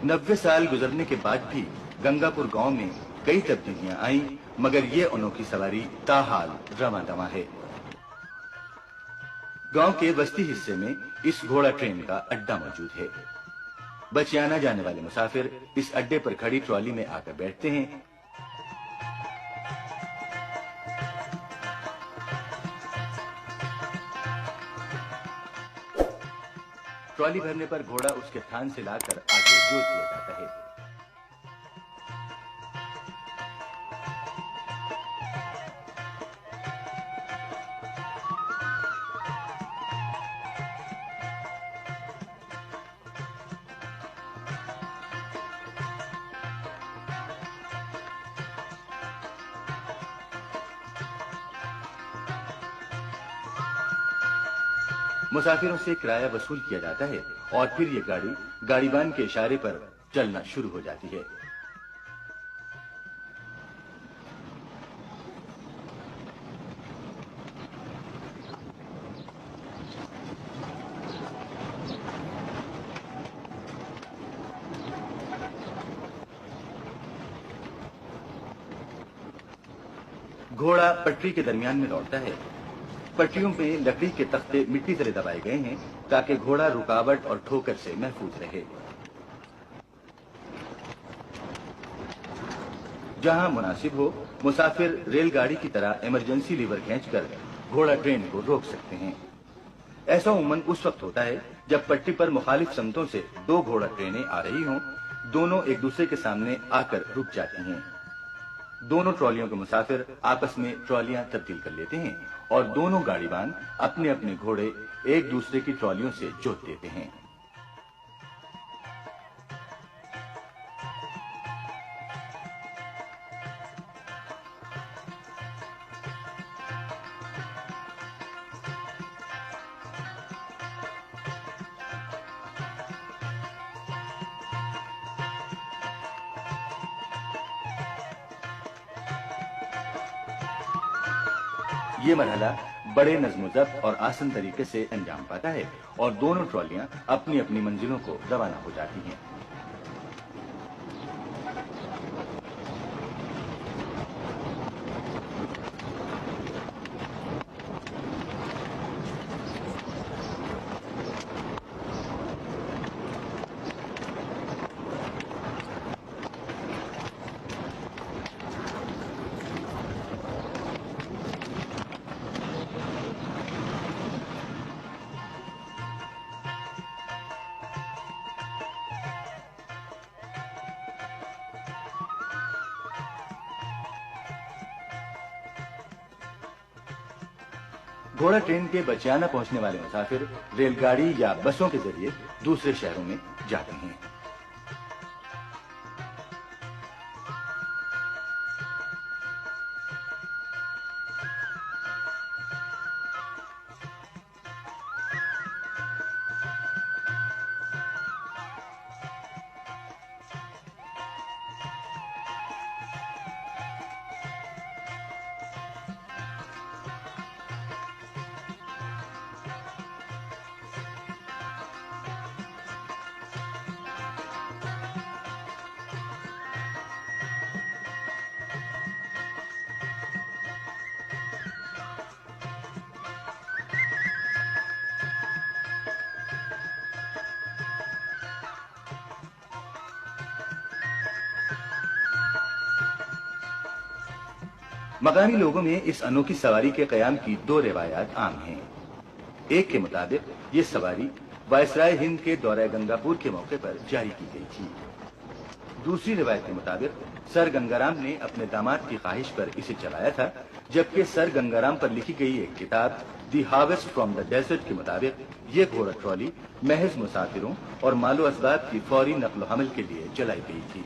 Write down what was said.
90 साल गुजरने के बाद भी गंगापुर गांव में कई तब्दीलियां आई, मगर ये अनोखी सवारी ताहाल रवां दवा है। गांव के बस्ती हिस्से में इस घोड़ा ट्रेन का अड्डा मौजूद है। बचियाना जाने वाले मुसाफिर इस अड्डे पर खड़ी ट्रॉली में आकर बैठते हैं। ट्रॉली भरने पर घोड़ा उसके थान से लाकर आगे जोत दिया जाता है। मुसाफिरों से किराया वसूल किया जाता है और फिर ये गाड़ी गाड़ीबान के इशारे पर चलना शुरू हो जाती है। घोड़ा पटरी के दरमियान में दौड़ता है। पटरियों पे लकड़ी के तख्ते मिट्टी तले दबाए गए हैं ताकि घोड़ा रुकावट और ठोकर से महफूज रहे। जहां मुनासिब हो, मुसाफिर रेलगाड़ी की तरह इमरजेंसी लीवर खींचकर घोड़ा ट्रेन को रोक सकते हैं। ऐसा उमूमन उस वक्त होता है जब पटरी पर मुखालिफ समतों से दो घोड़ा ट्रेनें आ रही हों, दोनों एक दूसरे के सामने आकर रुक जाती हैं। दोनों ट्रॉलियों के मुसाफिर आपस में ट्रॉलियां तब्दील कर लेते हैं और दोनों गाड़ीबान अपने अपने घोड़े एक दूसरे की ट्रॉलियों से जोत देते हैं। ये मरहला बड़े नज़्म-ओ-ज़ब्त और आसान तरीके से अंजाम पाता है और दोनों ट्रॉलियां अपनी अपनी मंजिलों को रवाना हो जाती हैं। घोड़ा ट्रेन के बचियाना पहुंचने वाले मुसाफिर रेलगाड़ी या बसों के जरिए दूसरे शहरों में जाते हैं। मकामी लोगों में इस अनोखी सवारी के कयाम की दो रिवायात आम हैं। एक के मुताबिक ये सवारी वायसराय हिंद के दौरे गंगापुर के मौके पर जारी की गई थी। दूसरी रिवायत के मुताबिक सर गंगाराम ने अपने दामाद की ख्वाहिश पर इसे चलाया था, जबकि सर गंगाराम पर लिखी गई एक किताब दी हार्वेस्ट फ्रॉम द डेजर्ट के मुताबिक ये घोड़ा ट्रॉली महज मुसाफिरों और मालो असबाब की फौरी नकलो हमल के लिए चलाई गई थी।